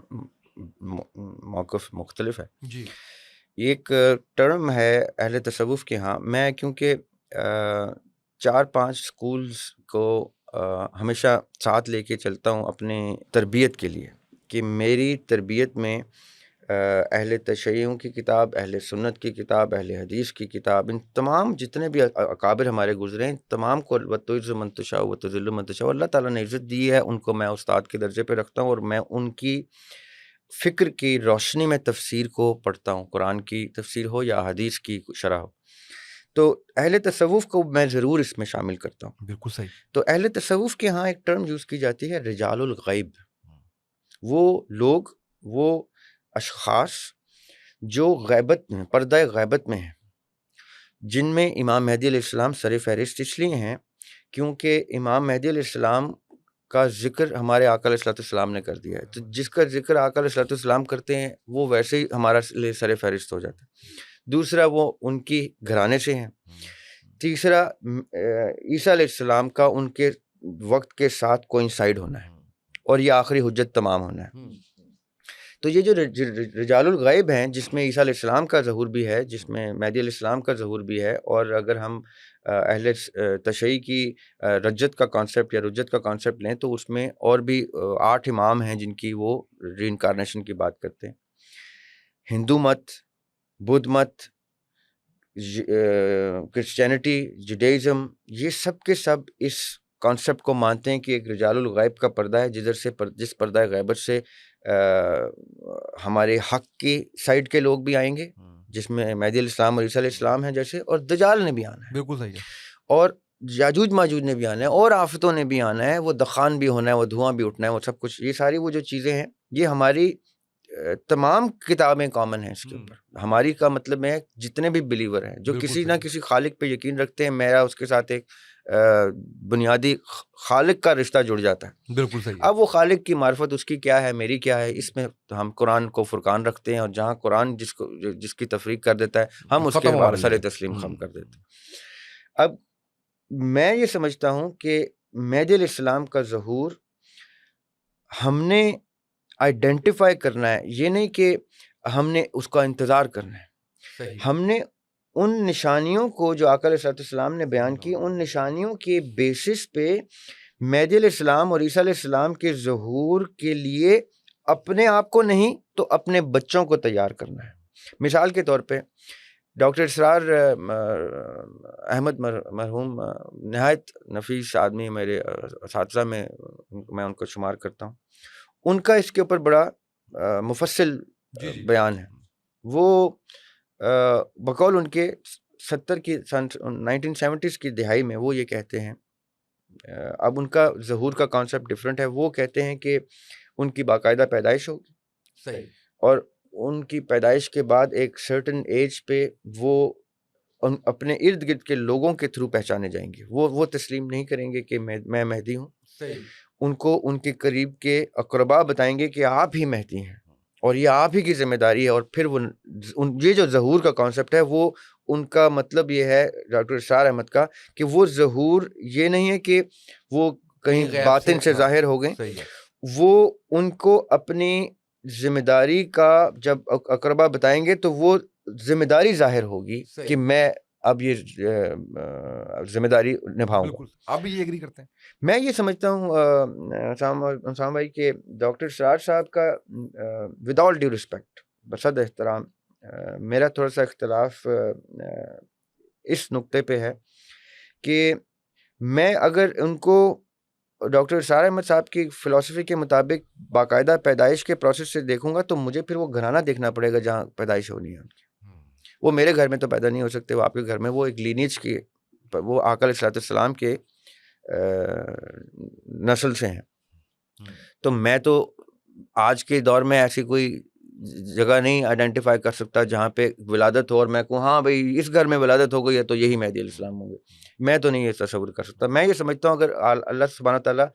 موقف مختلف ہے. جی. ایک ٹرم ہے اہل تصوف کے ہاں، میں کیونکہ 4-5 سکولز کو ہمیشہ ساتھ لے کے چلتا ہوں اپنے تربیت کے لیے، کہ میری تربیت میں اہل تشیعوں کی کتاب، اہل سنت کی کتاب، اہل حدیث کی کتاب، ان تمام جتنے بھی اکابر ہمارے گزرے ہیں، تمام کو وَتُعِزُّ مَن تَشَاءُ وَتُذِلُّ مَن تَشَاءُ، اللہ تعالیٰ نے عزت دی ہے، ان کو میں استاد کے درجے پہ رکھتا ہوں، اور میں ان کی فکر کی روشنی میں تفسیر کو پڑھتا ہوں، قرآن کی تفسیر ہو یا حدیث کی شرح ہو. تو اہل تصوف کو میں ضرور اس میں شامل کرتا ہوں. بالکل صحیح. تو اہل تصوف کے ہاں ایک ٹرم یوز کی جاتی ہے، رجال الغیب. وہ لوگ، وہ اشخاص جو غیبت میں، پردہ غیبت میں ہیں، جن میں امام مہدی علیہ السلام سر فہرست اس لیے ہیں کیونکہ امام مہدی علیہ السلام کا ذکر ہمارے آقا علیہ السلام نے کر دیا ہے. تو جس کا ذکر آقا علیہ السلام کرتے ہیں وہ ویسے ہی ہمارا لیے سر فہرست ہو جاتا ہے. دوسرا، وہ ان کی گھرانے سے ہیں. تیسرا، عیسیٰ علیہ السلام کا ان کے وقت کے ساتھ کوئنسائڈ ہونا ہے، اور یہ آخری حجت تمام ہونا ہے. تو یہ جو رجال الغیب ہیں، جس میں عیسیٰ علیہ السلام کا ظہور بھی ہے، جس میں مہدی علیہ السلام کا ظہور بھی ہے، اور اگر ہم اہل تشیع کی رجت کا کانسیپٹ یا رجت کا کانسیپٹ لیں تو اس میں اور بھی 8 امام ہیں جن کی وہ ری انکارنیشن کی بات کرتے ہیں. ہندو مت، بدھ مت، کرسچینٹی، جوڈائزم، یہ سب کے سب اس کانسیپٹ کو مانتے ہیں کہ ایک رجال الغیب کا پردہ ہے، جس پردہ غیبت سے ہمارے حق کی سائڈ کے لوگ بھی آئیں گے، جس میں مہدی علیہ السلام اور عیسیٰ علیہ السلام ہیں جیسے، اور دجال نے بھی آنا ہے. بالکل صحیح ہے. اور یاجوج ماجوج نے بھی آنا ہے، اور آفتوں نے بھی آنا ہے، وہ دخان بھی ہونا ہے، وہ دھواں بھی اٹھنا ہے، وہ سب کچھ، یہ ساری وہ جو چیزیں ہیں، یہ ہماری تمام کتابیں کامن ہیں اس کے اوپر. ہماری کا مطلب ہے جتنے بھی بلیور ہیں جو کسی نہ کسی خالق پہ یقین رکھتے ہیں، میرا اس کے ساتھ ایک بنیادی خالق کا رشتہ جڑ جاتا ہے. بالکل صحیح. اب وہ خالق کی معرفت اس کی کیا ہے، میری کیا ہے، اس میں ہم قرآن کو فرقان رکھتے ہیں، اور جہاں قرآن جس کی تفریق کر دیتا ہے، ہم اس کے سر تسلیم ختم کر دیتے ہیں. اب میں یہ سمجھتا ہوں کہ مہدی علیہ السلام کا ظہور ہم نے آئیڈینٹیفائی کرنا ہے، یہ نہیں کہ ہم نے اس کا انتظار کرنا ہے۔ ہم نے ان نشانیوں کو جو آقا علیہ السلام نے بیان کی، ان نشانیوں کے بیسس پہ مہدی علیہ السلام اور عیسیٰ علیہ السلام کے ظہور کے لیے اپنے آپ کو نہیں تو اپنے بچوں کو تیار کرنا ہے۔ مثال کے طور پہ ڈاکٹر اسرار احمد مرحوم نہایت نفیس آدمی، میرے اساتذہ میں ان کو شمار کرتا ہوں، ان کا اس کے اوپر بڑا مفصل بیان ہے۔ وہ بقول ان کے 1970s کی دہائی میں وہ یہ کہتے ہیں، اب ان کا ظہور کا کانسیپٹ ڈفرینٹ ہے، وہ کہتے ہیں کہ ان کی باقاعدہ پیدائش ہوگی، صحیح، اور ان کی پیدائش کے بعد ایک سرٹن ایج پہ وہ اپنے ارد گرد کے لوگوں کے تھرو پہچانے جائیں گے۔ وہ تسلیم نہیں کریں گے کہ میں مہدی ہوں، ان کو ان کے قریب کے اقربا بتائیں گے کہ آپ ہی مہدی ہیں اور یہ آپ ہی کی ذمہ داری ہے۔ اور پھر وہ یہ جو ظہور کا کانسیپٹ ہے، وہ ان کا مطلب یہ ہے ڈاکٹر اسرار احمد کا کہ وہ ظہور یہ نہیں ہے کہ وہ کہیں باطن سے ظاہر ہو گئے، وہ ان کو اپنی ذمہ داری کا جب اقربا بتائیں گے تو وہ ذمہ داری ظاہر ہوگی کہ میں اب یہ ذمہ داری نبھاؤں گا۔ آپ بھی یہ ایگری کرتے ہیں؟ میں یہ سمجھتا ہوں اسام بھائی کہ ڈاکٹر اسرار صاحب کا ود آل ڈیو رسپیکٹ، بصد احترام، میرا تھوڑا سا اختلاف اس نقطے پہ ہے کہ میں اگر ان کو ڈاکٹر اسرار احمد صاحب کی فلسفی کے مطابق باقاعدہ پیدائش کے پروسیس سے دیکھوں گا تو مجھے پھر وہ گھرانہ دیکھنا پڑے گا جہاں پیدائش ہونی ہے ان کی۔ وہ میرے گھر میں تو پیدا نہیں ہو سکتے، وہ آپ کے گھر میں، وہ ایک لینیج کی، وہ آقا علیہ السلام کے نسل سے ہیں۔ تو میں تو آج کے دور میں ایسی کوئی جگہ نہیں آئیڈینٹیفائی کر سکتا جہاں پہ ولادت ہو اور میں کہوں ہاں بھائی اس گھر میں ولادت ہو گئی ہے تو یہی مہدی علیہ السلام ہوں گے۔ میں تو نہیں یہ تصور کر سکتا۔ میں یہ سمجھتا ہوں اگر اللہ سبحانہ تعالیٰ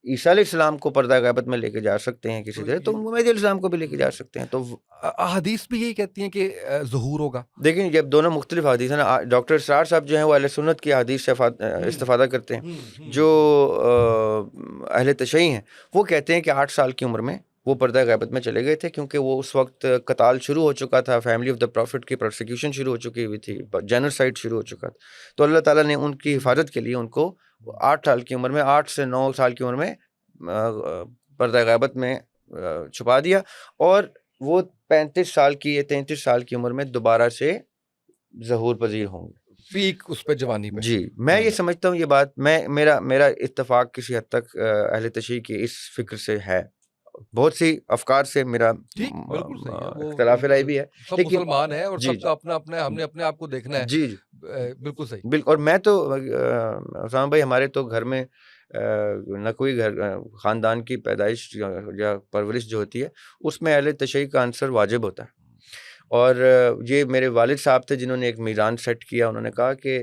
عیسیٰ علیہ السلام کو پردہ غیبت میں لے کے جا سکتے ہیں کسی طرح، تو مہدی علیہ السلام کو بھی لے کے جا سکتے ہیں۔ تو احادیث بھی یہی کہتی ہیں کہ ظہور ہوگا۔ دیکھیں جب دونوں مختلف حدیث ہیں نا، ڈاکٹر اسرار صاحب جو ہیں وہ اہل سنت کی حدیث سے استفادہ کرتے ہیں، جو اہل تشیع ہیں وہ کہتے ہیں کہ 8 سال کی عمر میں وہ پردہ غیبت میں چلے گئے تھے، کیونکہ وہ اس وقت قتال شروع ہو چکا تھا، فیملی آف دا پروفٹ کی پرسیکیوشن شروع ہو چکی ہوئی تھی، جینوسائڈ شروع ہو چکا تھا۔ تو اللہ تعالیٰ نے ان کی حفاظت کے لیے ان کو 8 سال کی عمر میں، 8 سے 9 سال کی عمر میں پردہ غیبت میں چھپا دیا، اور وہ 35 سال کی یا 33 سال کی عمر میں دوبارہ سے ظہور پذیر ہوں گے، پیک اس پہ جوانی پہ۔ جی میں یہ سمجھتا ہوں یہ بات، میرا اتفاق کسی حد تک اہل تشیع کی اس فکر سے ہے، بہت سی افکار سے میرا اختلاف رائے بھی ہے، سب مسلمان ہیں اور سب کا اپنا اپنا، ہم نے اپنے آپ کو دیکھنا ہے۔ جی بالکل صحیح، بالکل۔ اور میں تو اسامہ بھائی، ہمارے تو گھر میں نہ کوئی خاندان کی پیدائش یا پرورش جو ہوتی ہے اس میں اہل تشیع کا عنصر واجب ہوتا ہے۔ اور یہ میرے والد صاحب تھے جنہوں نے ایک میزان سیٹ کیا، انہوں نے کہا کہ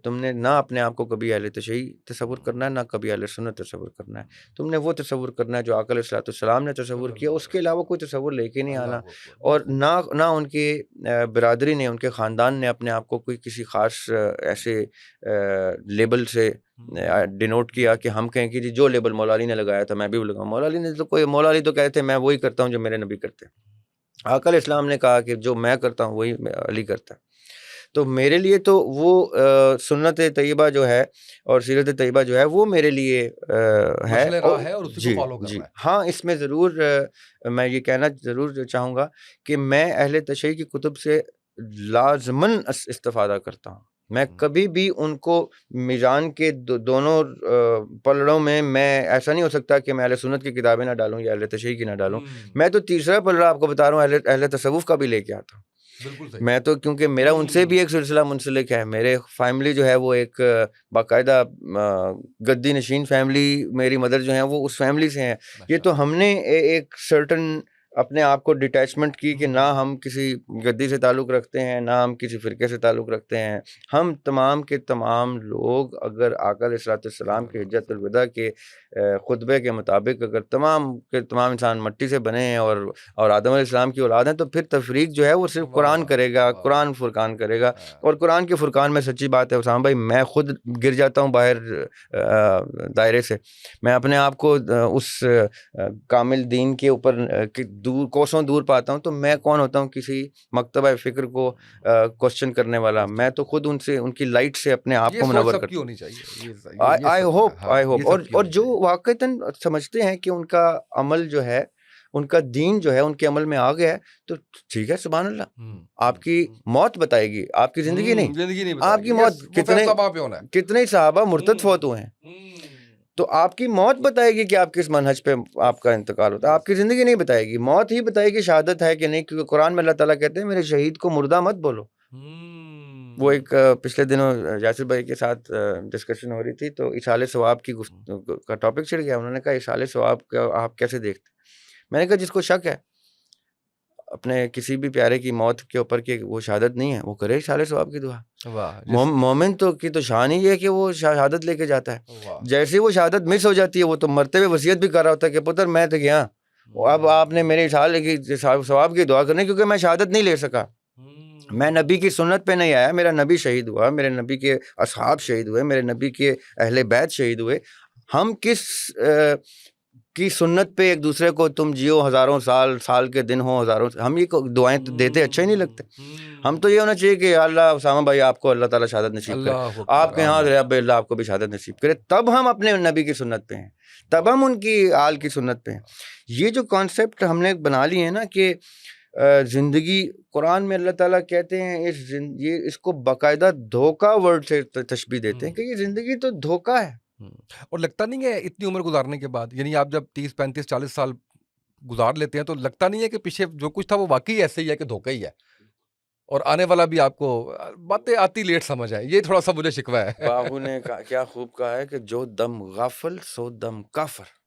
تم نے نہ اپنے آپ کو کبھی اہل تشیع تصور کرنا ہے، نہ کبھی اہل سنت تصور کرنا ہے، تم نے وہ تصور کرنا ہے جو آقا علیہ السلام نے تصور کیا، اس کے علاوہ کوئی تصور لے کے نہیں آنا۔ اور نہ ان کی برادری نے، ان کے خاندان نے اپنے آپ کو کوئی کسی خاص ایسے لیبل سے ڈینوٹ کیا کہ ہم کہیں کہ جی جو لیبل مولا علی نے لگایا تھا میں بھی لگاؤں۔ مولا علی نے تو مولا علی تو کہتے تھے میں وہی کرتا ہوں جو میرے نبی کرتے ہیں۔ آقا علیہ السلام نے کہا کہ جو میں کرتا ہوں وہی علی کرتا ہے۔ تو میرے لیے تو وہ سنت طیبہ جو ہے اور سیرت طیبہ جو ہے وہ میرے لیے ہے، اور اسی کو فالو کرنا ہے۔ ہاں اس میں ضرور میں یہ کہنا ضرور چاہوں گا کہ میں اہل تشیع کی کتب سے لازماً استفادہ کرتا ہوں۔ میں کبھی بھی ان کو میزان کے دونوں پلڑوں میں ایسا نہیں ہو سکتا کہ میں اہل سنت کی کتابیں نہ ڈالوں یا اہل تشیع کی نہ ڈالوں۔ میں تو تیسرا پلڑا آپ کو بتا رہا ہوں اہل تصوف کا بھی لے کے آتا ہوں۔ میں تو کیونکہ میرا ان سے بھی ایک سلسلہ منسلک ہے، میرے فیملی جو ہے وہ ایک باقاعدہ گدی نشین فیملی، میری مدر جو ہیں وہ اس فیملی سے ہیں۔ یہ تو ہم نے ایک سرٹن اپنے آپ کو ڈیٹیچمنٹ کی کہ نہ ہم کسی گدی سے تعلق رکھتے ہیں، نہ ہم کسی فرقے سے تعلق رکھتے ہیں. ہم تمام کے تمام لوگ اگر آقا علیہ الصلوۃ والسلام کے حجۃ الوداع کے خطبے کے مطابق اگر تمام کے تمام انسان مٹی سے بنے ہیں اور آدم علیہ السلام کی اولاد ہیں، تو پھر تفریق جو ہے وہ صرف قرآن کرے گا، قرآن فرقان کرے گا. اور قرآن کے فرقان میں سچی بات ہے اسامہ بھائی، میں خود گر جاتا ہوں باہر دائرے سے. میں اپنے آپ کو اس کامل دین کے اوپر دور کوسوں دور پاتا ہوں، تو میں کون ہوتا ہوں کسی مکتبہ فکر کو کوشچن کرنے والا. میں تو خود ان کی لائٹ سے اپنے آپ کو منور کرتا ہوں. ہونی چاہیے. آئی ہوپ اور جو واقعتاً سمجھتے ہیں کہ ان کا عمل جو ہے، ان کا دین جو ہے ان کے عمل میں آ گیا ہے، تو ٹھیک ہے، سبحان اللہ. آپ کی موت بتائے گی، آپ کی زندگی نہیں. آپ کی موت کتنے صحابہ مرتد فوت ہوئے ہیں، تو آپ کی موت بتائے گی کہ آپ کس منہج پہ آپ کا انتقال ہوتا ہے. آپ کی زندگی نہیں بتائے گی، موت ہی بتائے گی شہادت ہے کہ نہیں. کیونکہ قرآن میں اللہ تعالیٰ کہتے ہیں میرے شہید کو مردہ مت بولو. وہ ایک پچھلے دنوں یاسر بھائی کے ساتھ ڈسکشن ہو رہی تھی، تو اصال ثواب کی کا ٹاپک چھڑ گیا. انہوں نے کہا اصال ثواب کا آپ کیسے دیکھتے؟ میں نے کہا جس کو شک ہے اپنے کسی بھی پیارے کی موت کے اوپر کہ وہ شہادت نہیں ہے، وہ کرے اصال ثواب کی دعا. مومن کی تو شان ہی ہے کہ وہ شہادت لے کے جاتا ہے. جیسے وہ شہادت مس ہو جاتی ہے، وہ تو مرتے ہوئے وصیت بھی کر رہا ہوتا ہے کہ پتر میں تو گیا، اب آپ نے میرے اصال کی ثواب کی دعا کرنی، کیونکہ میں شہادت نہیں لے سکا. میں نبی کی سنت پہ نہیں آیا، میرا نبی شہید ہوا، میرے نبی کے اصحاب شہید ہوئے، میرے نبی کے اہل بیت شہید ہوئے. ہم کس کی سنت پہ ایک دوسرے کو تم جیو ہزاروں سال کے دن ہوں ہزاروں، ہم یہ دعائیں دیتے اچھا ہی نہیں لگتے. ہم تو یہ ہونا چاہیے کہ اللہ اسامہ بھائی آپ کو اللہ تعالیٰ شہادت نصیب کرے، آپ کے یہاں رب اللہ آپ کو بھی شہادت نصیب کرے. تب ہم اپنے نبی کی سنت پہ ہیں، تب ہم ان کی آل کی سنت پہ ہیں. یہ جو کانسیپٹ ہم نے بنا لی ہے نا کہ زندگی، قرآن میں اللہ تعالیٰ کہتے ہیں اس کو باقاعدہ دھوکہ ورڈ سے تشبیہ دیتے ہیں کہ یہ زندگی تو دھوکہ ہے. اور لگتا نہیں ہے اتنی عمر گزارنے کے بعد، یعنی آپ جب 30 35 40 سال گزار لیتے ہیں تو لگتا نہیں ہے کہ پیچھے جو کچھ تھا وہ واقعی ایسے ہی ہے کہ دھوکہ ہی ہے، اور آنے والا بھی آپ کو باتیں آتی لیٹ سمجھ آئے. یہ تھوڑا سا مجھے شکوہ ہے. باغو نے کیا خوب کہا ہے کہ جو دم غافل سو دم کافر،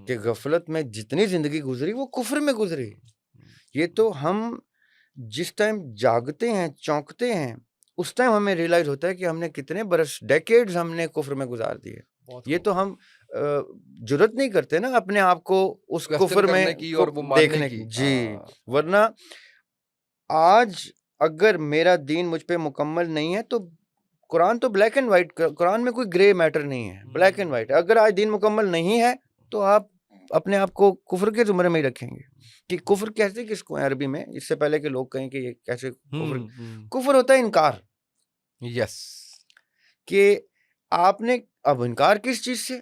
کہ غفلت میں جتنی زندگی گزری وہ کفر میں گزری. یہ تو ہم جس ٹائم جاگتے ہیں، چونکتے ہیں، اس ٹائم ہمیں ریئلائز ہوتا ہے کہ ہم نے کتنے برس ڈیکیڈز ہم نے کفر میں گزار دیے. یہ تو ہم جرت نہیں کرتے نا اپنے آپ کو اس کفر میں دیکھنے کی. جی، ورنہ آج اگر میرا دین مجھ پہ مکمل نہیں ہے تو قرآن تو بلیک اینڈ وائٹ، قرآن میں کوئی گرے میٹر نہیں ہے، بلیک اینڈ وائٹ. اگر آج دین مکمل نہیں ہے تو آپ اپنے آپ کو کفر کے زمرے میں ہی رکھیں گے. کہ کفر کہتے کس کو ہے عربی میں، اس سے پہلے کہ لوگ کہیں کہ یہ کیسے کفر ہوتا ہے انکار. یس، کہ آپ نے اب انکار کس چیز سے؟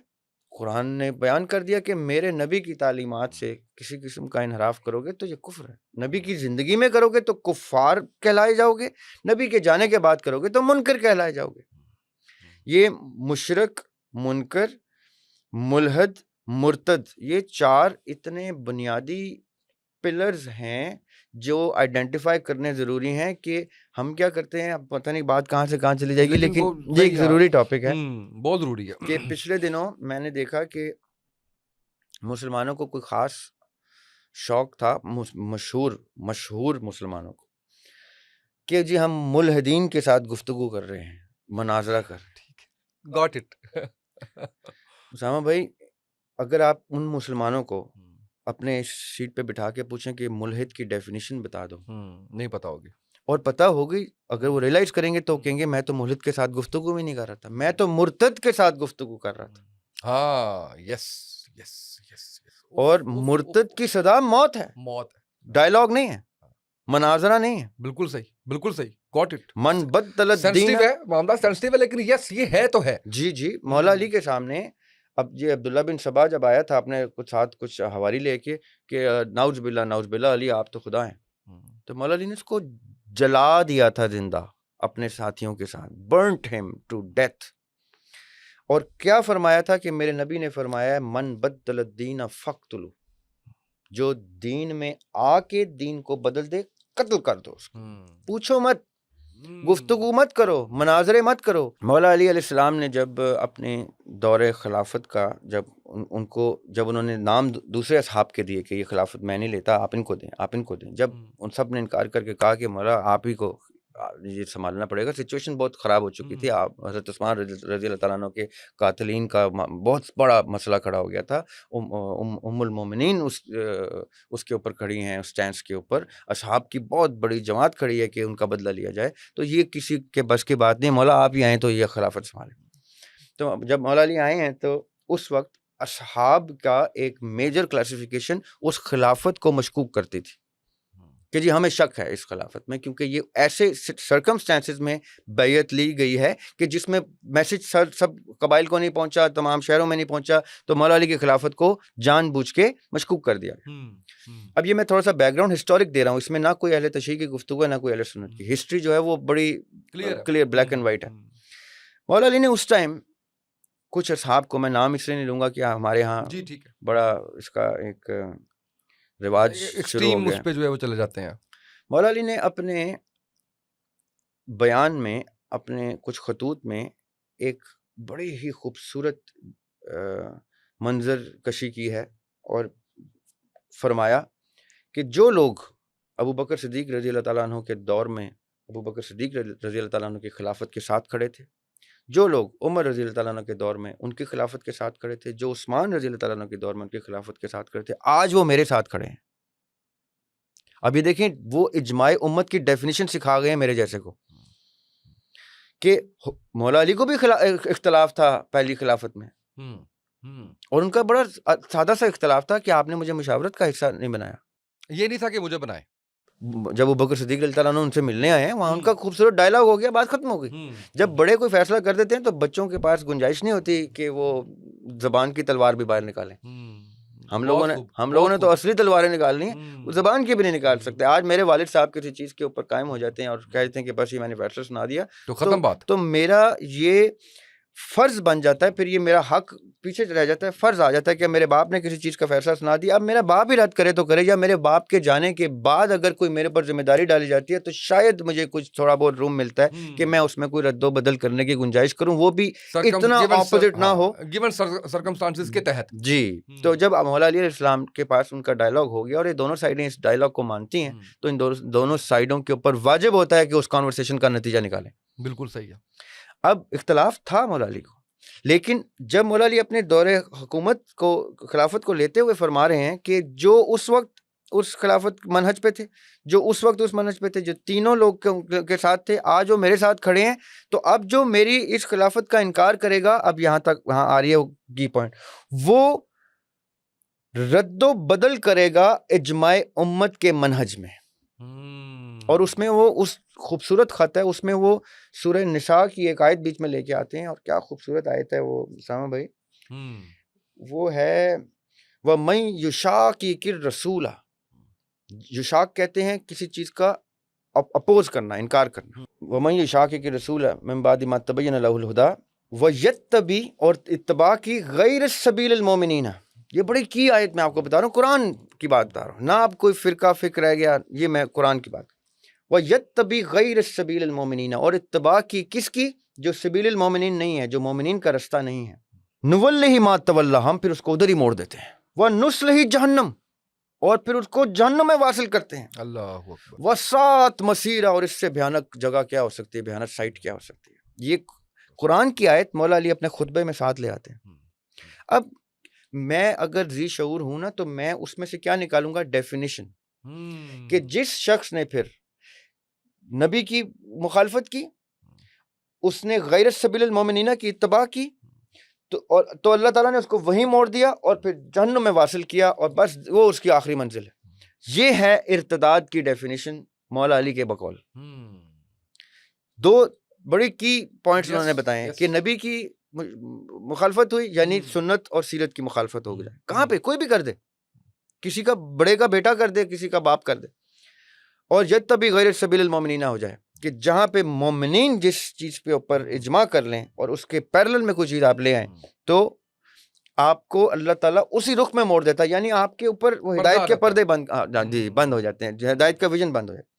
قرآن نے بیان کر دیا کہ میرے نبی کی تعلیمات سے کسی قسم کا انحراف کرو گے تو یہ کفر ہے. نبی کی زندگی میں کرو گے تو کفار کہلائے جاؤ گے، نبی کے جانے کے بعد کرو گے تو منکر کہلائے جاؤ گے. یہ مشرک، منکر، ملحد، مرتد، یہ 4 اتنے بنیادی پلرز ہیں جو آئیڈینٹیفائی کرنے ضروری ہیں. کہ ہم کیا کرتے ہیں، اب پتہ نہیں بات کہاں سے کہاں چلی جائے گی، لیکن یہ ایک ضروری ٹاپک ہے، بہت ضروری ہے. کہ پچھلے دنوں میں نے دیکھا کہ مسلمانوں کو کوئی خاص شوق تھا، مشہور مسلمانوں کو، کہ جی ہم ملحدین کے ساتھ گفتگو کر رہے ہیں، مناظرہ کر رہے ہیں. Got it. اسامہ بھائی، اگر آپ ان مسلمانوں کو اپنے سیٹ پہ بٹھا کے پوچھیں کہ ملحد کی ڈیفینیشن بتا دو، نہیں پتا ہوگی. اور پتہ ہوگی، اگر وہ ریئلائز کریں گے تو کہیں گے میں تو ملحد کے ساتھ گفتگو بھی نہیں کر رہا تھا، میں تو مرتد کے ساتھ گفتگو کر رہا تھا. ہاں، یس یس یس. اور مرتد کی سزا موت ہے، ڈائلاگ نہیں ہے، مناظرہ نہیں ہے. بالکل صحیح، بالکل صحیح. Got it. من بدل الدین، سینسٹیو ہے معاملہ، سینسٹیو ہے، لیکن یس یہ ہے تو ہے. جی مولا علی کے سامنے اب یہ عبداللہ بن سبا جب آیا تھا اپنے کچھ حواری لے کے کہ نعوذ باللہ علی آپ تو خدا ہیں، تو مولا علی نے اس کو جلا دیا تھا زندہ اپنے ساتھیوں کے ساتھ، برنٹ ہم ٹو ڈیتھ. اور کیا فرمایا تھا کہ میرے نبی نے فرمایا من بدل الدین فقتلو، جو دین میں آ کے دین کو بدل دے قتل کر دو اس کو. پوچھو مت گفتگو مت کرو، مناظرے مت کرو۔ مولا علی علیہ السلام نے جب اپنے دور خلافت کا جب انہوں نے نام دوسرے اصحاب کے دیے کہ یہ خلافت میں نہیں لیتا، آپ ان کو دیں، آپ ان کو دیں، جب ان سب نے انکار کر کے کہا کہ مولا آپ ہی کو یہ سنبھالنا پڑے گا، سچویشن بہت خراب ہو چکی تھی، آپ حضرت عثمان رضی اللہ تعالیٰ عنہ کے قاتلین کا بہت بڑا مسئلہ کھڑا ہو گیا تھا، ام المومنین اس کے اوپر کھڑی ہیں، اس سٹینس کے اوپر اصحاب کی بہت بڑی جماعت کھڑی ہے کہ ان کا بدلہ لیا جائے، تو یہ کسی کے بس کی بات نہیں، مولا آپ ہی آئیں تو یہ خلافت سنبھالیں۔ تو جب مولا علی آئے ہیں تو اس وقت اصحاب کا ایک میجر کلاسیفیکیشن اس خلافت کو مشکوک کرتی تھی کہ جی ہمیں شک ہے اس خلافت میں، کیونکہ یہ ایسے سرکمسٹانسز میں بیعت لی گئی ہے کہ جس میں میسج سب قبائل کو نہیں پہنچا، تمام شہروں میں نہیں پہنچا، تو مولا علی کی خلافت کو جان بوجھ کے مشکوک کر دیا۔ اب یہ میں تھوڑا سا بیک گراؤنڈ ہسٹورک دے رہا ہوں، اس میں نہ کوئی اہل تشیع کی گفتگو ہے نہ کوئی اہل سنت کی، ہسٹری جو ہے وہ بڑی کلیئر بلیک اینڈ وائٹ ہے۔ مولا علی نے اس ٹائم کچھ اصحاب کو، میں نام اس لیے نہیں لوں گا کہ ہمارے ہاں بڑا اس کا ایک رواج شروع ہو گیا، اس پہ جو ہے وہ چلے جاتے ہیں۔ مولا علی نے اپنے بیان میں، اپنے کچھ خطوط میں ایک بڑی ہی خوبصورت منظر کشی کی ہے اور فرمایا کہ جو لوگ ابو بکر صدیق رضی اللہ تعالیٰ عنہ کے دور میں ابو بکر صدیق رضی اللہ تعالیٰ عنہ کی خلافت کے ساتھ کھڑے تھے، جو لوگ عمر رضی اللہ تعالیٰ عنہ کے دور میں ان کی خلافت کے ساتھ کھڑے تھے، جو عثمان رضی اللہ تعالیٰ عنہ کے دور میں ان کی خلافت کے ساتھ کھڑے تھے، آج وہ میرے ساتھ کھڑے ہیں۔ اب یہ دیکھیں، وہ اجماع امت کی ڈیفینیشن سکھا گئے ہیں میرے جیسے کو، کہ مولا علی کو بھی اختلاف تھا پہلی خلافت میں، اور ان کا بڑا سادہ سا اختلاف تھا کہ آپ نے مجھے مشاورت کا حصہ نہیں بنایا، یہ نہیں تھا کہ مجھے بنائے۔ جب ابو بکر صدیق رضی اللہ عنہ ان سے ملنے آئے ہیں، وہاں ان کا خوبصورت ڈائلاگ ہو گیا، بات ختم ہو گئی۔ جب بڑے کوئی فیصلہ کر دیتے ہیں تو بچوں کے پاس گنجائش نہیں ہوتی کہ وہ زبان کی تلوار بھی باہر نکالیں۔ ہم لوگوں نے تو اصلی تلواریں نکالنی ہیں، وہ زبان کی بھی نہیں نکال سکتے۔ آج میرے والد صاحب کسی چیز کے اوپر قائم ہو جاتے ہیں اور کہتے ہیں کہ بس یہ میں نے فیصلہ سنا دیا تو ختم بات، تو میرا یہ فرض بن جاتا ہے، پھر یہ میرا حق پیچھے رہ جاتا ہے، فرض آ جاتا ہے کہ میرے باپ نے کسی چیز کا فیصلہ سنا دیا، اب میرا باپ ہی رد کرے تو کرے، یا میرے باپ کے جانے کے بعد اگر کوئی میرے پر ذمہ داری ڈالی جاتی ہے تو شاید مجھے کچھ تھوڑا بہت روم ملتا ہے کہ میں اس میں کوئی رد و بدل کرنے کی گنجائش کروں، وہ بھی اتنا اپوزٹ نہ ہو، گیون سرکمسٹانسز کے تحت۔ جی تو جب مولا علی علیہ السلام کے پاس ان کا ڈائلاگ ہو گیا اور یہ دونوں سائڈیں اس ڈائلاگ کو مانتی ہیں، تو ان دونوں سائڈوں کے اوپر واجب ہوتا ہے کہ اس کانورسیشن کا نتیجہ نکالیں۔ بالکل صحیح ہے۔ اب اختلاف تھا مولا علی کو، لیکن جب مولا علی اپنے دور حکومت کو، خلافت کو لیتے ہوئے فرما رہے ہیں کہ جو اس وقت اس خلافت منہج پہ تھے، جو اس وقت اس منہج پہ تھے، جو تینوں لوگ کے ساتھ تھے، آج وہ میرے ساتھ کھڑے ہیں، تو اب جو میری اس خلافت کا انکار کرے گا، اب یہاں آ رہی ہے کی پوائنٹ، وہ رد و بدل کرے گا اجماع امت کے منہج میں۔ اور اس میں وہ اس خوبصورت خط ہے، اس میں وہ سورہ نساء کی ایک آیت بیچ میں لے کے آتے ہیں، اور کیا خوبصورت آیت ہے وہ اسامہ بھائی، وہ ہے وَمَن يُشَاقِقِ الرَّسُولَ، یشاق کہتے ہیں کسی چیز کا اپوز کرنا، انکار کرنا، وَمَن يُشَاقِقِ الرَّسُولَ مِن بَعْدِ مَا تَبَيَّنَ لَهُ الْهُدَىٰ وَيَتَّبِعْ، اور اتباع کی غیر سبیل المومنین، یہ بڑی کی آیت میں آپ کو بتا رہا ہوں، قرآن کی بات بتا رہا ہوں، نہ اب کوئی فرقہ فکر رہ گیا، یہ میں قرآن کی بات، وَيَتَّبِعْ غَيْرَ سَبِيلِ الْمُؤْمِنِينَ، اور اتباع کی کس کی؟ جو سبیل المومنین نہیں ہے، جو مومنین کا رستہ نہیں ہے، نُوَلِّهِ مَا تَوَلَّىٰ، ہم پھر اس کو ادھر ہی موڑ دیتے ہیں، وَنُصْلِهِ جہنم، اور پھر اس کو جہنم میں واصل کرتے ہیں، اللہ اکبر، وَسَاءَتْ مَصِيرًا، اور اس سے بھیانک جگہ کیا ہو سکتی ہے، بھیانک سائٹ کیا ہو سکتی ہے۔ یہ قرآن کی آیت مولا علی اپنے خطبے میں ساتھ لے آتے ہیں۔ اب میں اگر ذی شعور ہوں نا، تو میں اس میں سے کیا نکالوں گا؟ ڈیفینیشن، کہ جس شخص نے پھر نبی کی مخالفت کی، اس نے غیر سبیل المومنین کی اتباع کی، تو اللہ تعالیٰ نے اس کو وہیں موڑ دیا اور پھر جہنم میں واصل کیا، اور بس وہ اس کی آخری منزل ہے۔ یہ ہے ارتداد کی ڈیفینیشن مولا علی کے بقول۔ دو بڑی کی پوائنٹس انہوں نے بتائے ہیں کہ نبی کی مخالفت ہوئی یعنی سنت اور سیرت کی مخالفت ہو جائے، کہاں پہ کوئی بھی کر دے، کسی کا بڑے کا بیٹا کر دے، کسی کا باپ کر دے، اور یتبع غیر سبیل المومنین ہو جائے، کہ جہاں پہ مومنین جس چیز پہ اوپر اجماع کر لیں اور اس کے پیرلل میں کوئی چیز آپ لے آئیں، تو آپ کو اللہ تعالیٰ اسی رخ میں موڑ دیتا ہے، یعنی آپ کے اوپر وہ ہدایت کے پردے بند ہو جاتے ہیں، ہدایت کا ویژن بند ہو جاتا ہے۔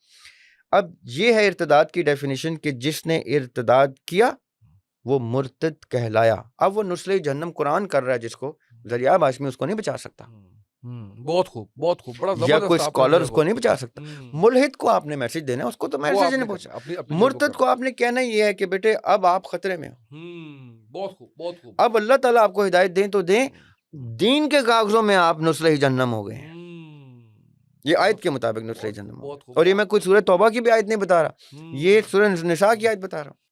اب یہ ہے ارتداد کی ڈیفینیشن کہ جس نے ارتداد کیا وہ مرتد کہلایا. اب وہ نسل جہنم قرآن کر رہا ہے جس کو ذریعہ ہاشمی اس کو نہیں بچا سکتا, بہت خوب, بہت خوب, بڑا یا زبردست کوئی آپ نے اسکالر جو اس ہے کو نہیں بچا سکتا. ملحد کو آپ نے میسج دینا ہے, اس کو تو وہ میسج آپ نہیں نے پہنچا. اپنی اپنی جگہ مرتد کو آپ نے کہنا یہ ہے کہ بیٹے اب آپ خطرے میں ہو. بہت خوب, بہت خوب. اب اللہ تعالیٰ آپ کو ہدایت دیں تو دیں, دین کے کاغذوں میں آپ نسل جہنم ہو گئے ہیں. یہ آیت کے مطابق نسل جہنم ہو گئے. اور یہ میں کوئی سورہ توبہ کی بھی آیت نہیں بتا رہا, یہ سورہ نساء کی آیت بتا رہا ہوں.